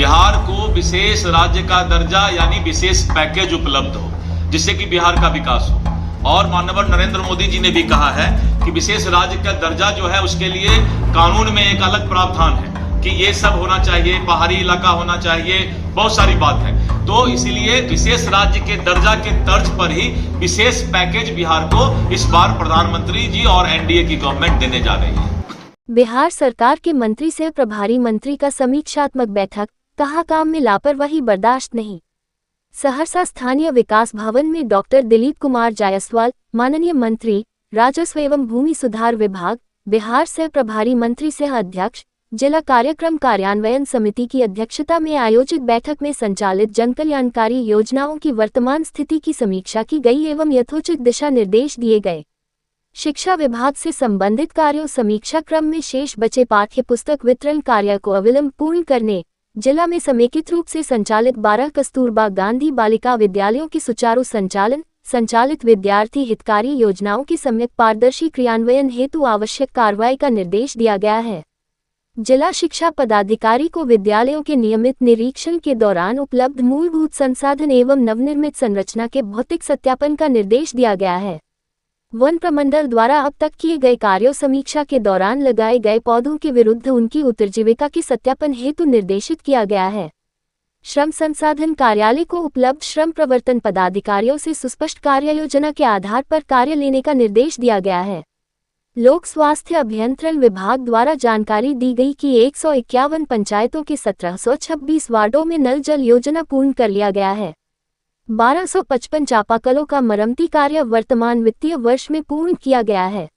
बिहार को विशेष राज्य का दर्जा यानी विशेष पैकेज उपलब्ध हो, जिससे कि बिहार का विकास हो। और माननीय नरेंद्र मोदी जी ने भी कहा है कि विशेष राज्य का दर्जा जो है उसके लिए कानून में एक अलग प्रावधान है कि ये सब होना चाहिए, पहाड़ी इलाका होना चाहिए, बहुत सारी बात है। तो इसीलिए विशेष राज्य के दर्जा के तर्ज पर ही विशेष पैकेज बिहार को इस बार प्रधानमंत्री जी और एनडीए की गवर्नमेंट देने जा रही है। बिहार सरकार के मंत्री से प्रभारी मंत्री का समीक्षात्मक बैठक, कहा काम में लापरवाही बर्दाश्त नहीं। सहरसा स्थानीय विकास भवन में डॉक्टर दिलीप कुमार जायसवाल, माननीय मंत्री राजस्व एवं भूमि सुधार विभाग बिहार से प्रभारी मंत्री सह अध्यक्ष जिला कार्यक्रम कार्यान्वयन समिति की अध्यक्षता में आयोजित बैठक में संचालित जनकल्याणकारी योजनाओं की वर्तमान स्थिति की समीक्षा की गई एवं यथोचित दिशा निर्देश दिए गए। शिक्षा विभाग से संबंधित कार्यों समीक्षा क्रम में शेष बचे पाठ्य पुस्तक वितरण कार्य को अविलंब पूर्ण करने, जिला में समेकित रूप से संचालित 12 कस्तूरबा गांधी बालिका विद्यालयों की सुचारू संचालन, संचालित विद्यार्थी हितकारी योजनाओं की सम्यक पारदर्शी क्रियान्वयन हेतु आवश्यक कार्रवाई का निर्देश दिया गया है। जिला शिक्षा पदाधिकारी को विद्यालयों के नियमित निरीक्षण के दौरान उपलब्ध मूलभूत संसाधन एवं नवनिर्मित संरचना के भौतिक सत्यापन का निर्देश दिया गया है। वन प्रमंडल द्वारा अब तक किए गए कार्यों समीक्षा के दौरान लगाए गए पौधों के विरुद्ध उनकी उत्तरजीविका के सत्यापन हेतु निर्देशित किया गया है। श्रम संसाधन कार्यालय को उपलब्ध श्रम प्रवर्तन पदाधिकारियों से सुस्पष्ट कार्य योजना के आधार पर कार्य लेने का निर्देश दिया गया है। लोक स्वास्थ्य अभियंत्रण विभाग द्वारा जानकारी दी गई कि 151 पंचायतों के 1726 वार्डों में नल जल योजना पूर्ण कर लिया गया है। 1255 चापाकलों का मरम्मती कार्य वर्तमान वित्तीय वर्ष में पूर्ण किया गया है।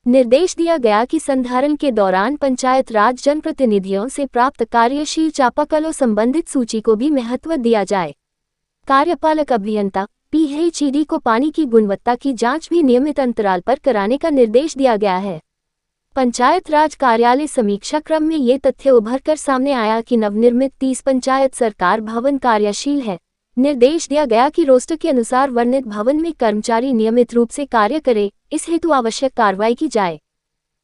निर्देश दिया गया कि संधारण के दौरान पंचायत राज जनप्रतिनिधियों से प्राप्त कार्यशील चापाकलों संबंधित सूची को भी महत्व दिया जाए। कार्यपालक अभियंता PHED को पानी की गुणवत्ता की जांच भी नियमित अंतराल पर कराने का निर्देश दिया गया है। पंचायत राज कार्यालय समीक्षा क्रम में ये तथ्य उभर कर सामने आया कि नवनिर्मित 30 पंचायत सरकार भवन कार्यशील है। निर्देश दिया गया कि रोस्टर के अनुसार वर्णित भवन में कर्मचारी नियमित रूप से कार्य करे, इस हेतु आवश्यक कार्रवाई की जाए।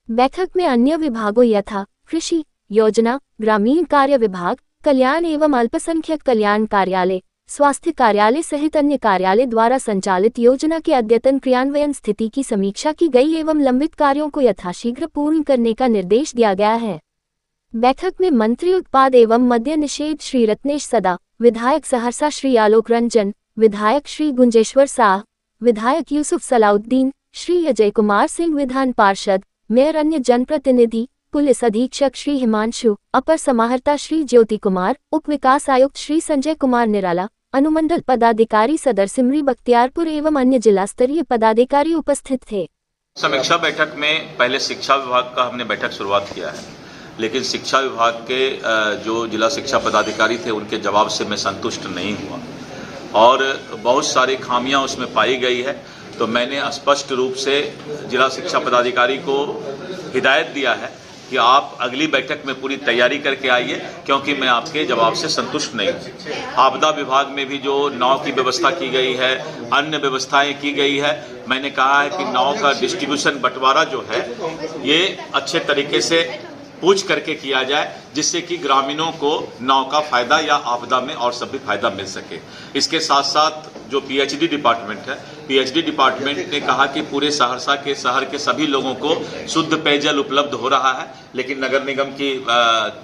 बैठक में अन्य विभागों यथा कृषि, योजना, ग्रामीण कार्य विभाग, कल्याण एवं अल्पसंख्यक कल्याण कार्यालय, स्वास्थ्य कार्यालय सहित अन्य कार्यालय द्वारा संचालित योजना के अद्यतन क्रियान्वयन स्थिति की समीक्षा की गई एवं लंबित कार्यों को यथाशीघ्र पूर्ण करने का निर्देश दिया गया है। बैठक में मंत्री उत्पाद एवं मद्य निषेध श्री रत्नेश सदा, विधायक सहरसा श्री आलोक रंजन, विधायक श्री गुंजेश्वर साह, विधायक यूसुफ सलाउद्दीन, श्री अजय कुमार सिंह विधान पार्षद, मेयर, अन्य जनप्रतिनिधि, पुलिस अधीक्षक श्री हिमांशु, अपर समाहर्ता श्री ज्योति कुमार, उप विकास आयुक्त श्री संजय कुमार निराला, अनुमंडल पदाधिकारी सदर सिमरी बख्तियारपुर एवं अन्य जिला स्तरीय पदाधिकारी उपस्थित थे। समीक्षा बैठक में पहले शिक्षा विभाग का हमने बैठक शुरुआत किया है, लेकिन शिक्षा विभाग के जो जिला शिक्षा पदाधिकारी थे उनके जवाब से मैं संतुष्ट नहीं हुआ और बहुत सारी खामियां उसमें पाई गई है। तो मैंने स्पष्ट रूप से जिला शिक्षा पदाधिकारी को हिदायत दिया है कि आप अगली बैठक में पूरी तैयारी करके आइए, क्योंकि मैं आपके जवाब से संतुष्ट नहीं हूँ। आपदा विभाग में भी जो नाव की व्यवस्था की गई है, अन्य व्यवस्थाएं की गई है, मैंने कहा है कि नाव का डिस्ट्रीब्यूशन बंटवारा जो है ये अच्छे तरीके से पूछ करके किया जाए, जिससे कि ग्रामीणों को नाव का फायदा या आपदा में और सब भी फायदा मिल सके। इसके साथ साथ जो PHD डिपार्टमेंट है, PHD डिपार्टमेंट ने कहा कि पूरे सहरसा के शहर के सभी लोगों को शुद्ध पेयजल उपलब्ध हो रहा है, लेकिन नगर निगम की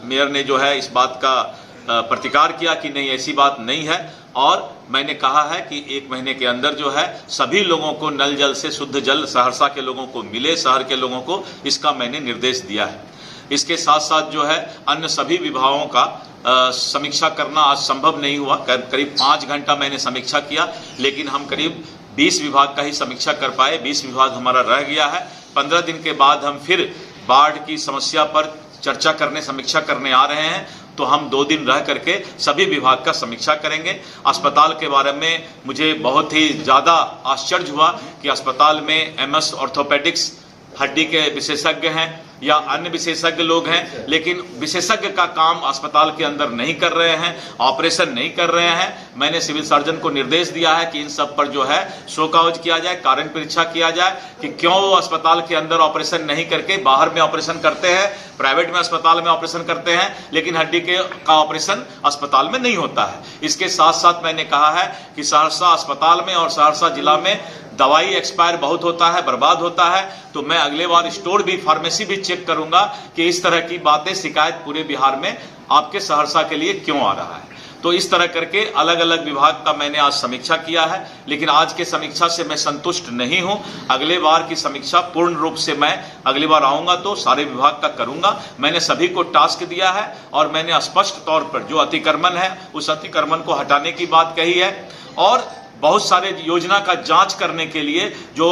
मेयर ने जो है इस बात का प्रतिकार किया कि नहीं, ऐसी बात नहीं है। और मैंने कहा है कि 1 महीने के अंदर जो है सभी लोगों को नल जल से शुद्ध जल सहरसा के लोगों को मिले, शहर के लोगों को, इसका मैंने निर्देश दिया है। इसके साथ साथ जो है अन्य सभी विभागों का समीक्षा करना आज संभव नहीं हुआ। करीब 5 घंटा मैंने समीक्षा किया, लेकिन हम करीब 20 विभाग का ही समीक्षा कर पाए। 20 विभाग हमारा रह गया है। 15 दिन के बाद हम फिर बाढ़ की समस्या पर चर्चा करने, समीक्षा करने आ रहे हैं। तो हम 2 दिन रह करके सभी विभाग का समीक्षा करेंगे। अस्पताल के बारे में मुझे बहुत ही ज़्यादा आश्चर्य हुआ कि अस्पताल में MS ऑर्थोपेडिक्स हड्डी के विशेषज्ञ हैं या अन्य विशेषज्ञ लोग हैं, लेकिन विशेषज्ञ का काम अस्पताल के अंदर नहीं कर रहे हैं, ऑपरेशन नहीं कर रहे हैं। मैंने सिविल सर्जन को निर्देश दिया है कि इन सब पर जो है शो कॉज किया जाए, कारण परीक्षा किया जाए कि क्यों वो अस्पताल के अंदर ऑपरेशन नहीं करके बाहर में ऑपरेशन करते हैं, प्राइवेट में अस्पताल में ऑपरेशन करते हैं, लेकिन हड्डी का ऑपरेशन अस्पताल में नहीं होता है। इसके साथ साथ मैंने कहा है कि सहरसा अस्पताल में और सहरसा जिला में दवाई एक्सपायर बहुत होता है, बर्बाद होता है, तो मैं अगले बार स्टोर भी, फार्मेसी भी चेक करूंगा कि इस तरह की बातें, शिकायत पूरे बिहार में आपके सहरसा के लिए क्यों आ रहा है। तो इस तरह करके अलग अलग विभाग का मैंने आज समीक्षा किया है, लेकिन आज के समीक्षा से मैं संतुष्ट नहीं हूं। अगले बार की समीक्षा पूर्ण रूप से मैं अगली बार आऊंगा तो सारे विभाग का करूंगा। मैंने सभी को टास्क दिया है और मैंने स्पष्ट तौर पर जो अतिक्रमण है उस अतिक्रमण को हटाने की बात कही है और बहुत सारे योजना का जांच करने के लिए जो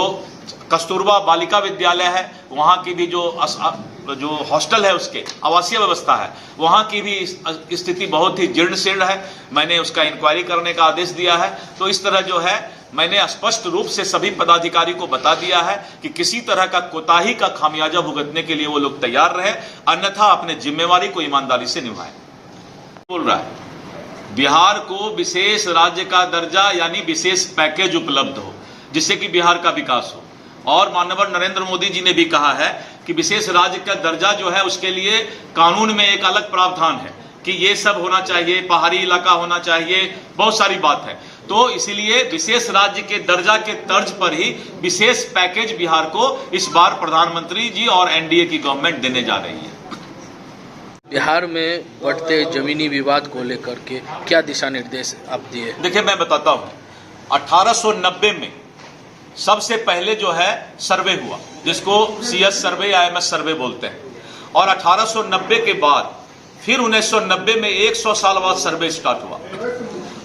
कस्तूरबा बालिका विद्यालय है वहां की भी जो हॉस्टल है, उसके आवासीय व्यवस्था है, वहां की भी स्थिति बहुत ही जीर्ण शीर्ण है। मैंने उसका इंक्वायरी करने का आदेश दिया है। तो इस तरह जो है मैंने स्पष्ट रूप से सभी पदाधिकारी को बता दिया है कि किसी तरह का कोताही का खामियाजा भुगतने के लिए वो लोग तैयार रहे, अन्यथा अपने जिम्मेवारी को ईमानदारी से निभाएं। बोल रहा है बिहार को विशेष राज्य का दर्जा यानी विशेष पैकेज उपलब्ध हो जिससे कि बिहार का विकास हो। और माननीय नरेंद्र मोदी जी ने भी कहा है कि विशेष राज्य का दर्जा जो है उसके लिए कानून में एक अलग प्रावधान है कि ये सब होना चाहिए, पहाड़ी इलाका होना चाहिए, बहुत सारी बात है। तो इसीलिए विशेष राज्य के दर्जा के तर्ज पर ही विशेष पैकेज बिहार को इस बार प्रधानमंत्री जी और एनडीए की गवर्नमेंट देने जा रही है। बिहार में बढ़ते जमीनी विवाद को लेकर के क्या दिशा निर्देश आप दिए? देखिए मैं बताता हूँ, 1890 में सबसे पहले जो है सर्वे हुआ जिसको CS सर्वे या MS सर्वे बोलते हैं, और 1890 के बाद फिर 1990 में 100 साल बाद सर्वे स्टार्ट हुआ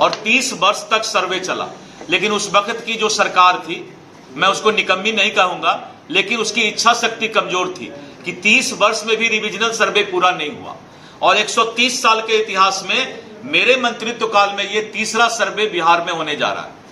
और 30 वर्ष तक सर्वे चला। लेकिन उस वक्त की जो सरकार थी, मैं उसको निकम्मी नहीं कहूंगा, लेकिन उसकी इच्छा शक्ति कमजोर थी कि 30 वर्ष में भी रिविजनल सर्वे पूरा नहीं हुआ। और 130 साल के इतिहास में मेरे मंत्रित्व काल में ये तीसरा सर्वे बिहार में होने जा रहा है।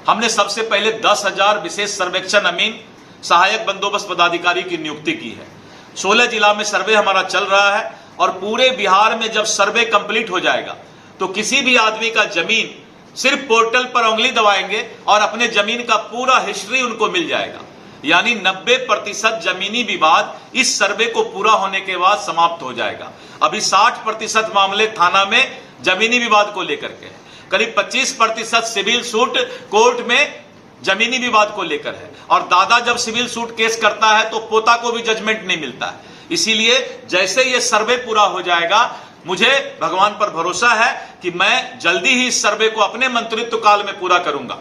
हमने सबसे पहले 10,000 विशेष सर्वेक्षण अमीन सहायक बंदोबस्त पदाधिकारी की नियुक्ति की है। 16 जिला में सर्वे हमारा चल रहा है और पूरे बिहार में जब सर्वे कंप्लीट हो जाएगा तो किसी भी आदमी का जमीन सिर्फ पोर्टल पर उंगली दबाएंगे और अपने जमीन का पूरा हिस्ट्री उनको मिल जाएगा। यानी 90% जमीनी विवाद इस सर्वे को पूरा होने के बाद समाप्त हो जाएगा। अभी 60% मामले थाना में जमीनी विवाद को लेकर के, करीब 25% सिविल सूट कोर्ट में जमीनी विवाद को लेकर है, और दादा जब सिविल सूट केस करता है तो पोता को भी जजमेंट नहीं मिलता है। इसीलिए जैसे ये सर्वे पूरा हो जाएगा, मुझे भगवान पर भरोसा है कि मैं जल्दी ही इस सर्वे को अपने मंत्रित्व काल में पूरा करूंगा,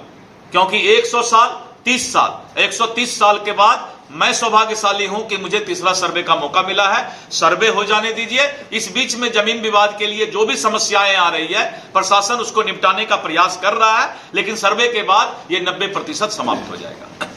क्योंकि 100 साल 30 साल 130 साल के बाद मैं सौभाग्यशाली हूं कि मुझे तीसरा सर्वे का मौका मिला है। सर्वे हो जाने दीजिए। इस बीच में जमीन विवाद के लिए जो भी समस्याएं आ रही है, प्रशासन उसको निपटाने का प्रयास कर रहा है, लेकिन सर्वे के बाद ये 90% समाप्त हो जाएगा।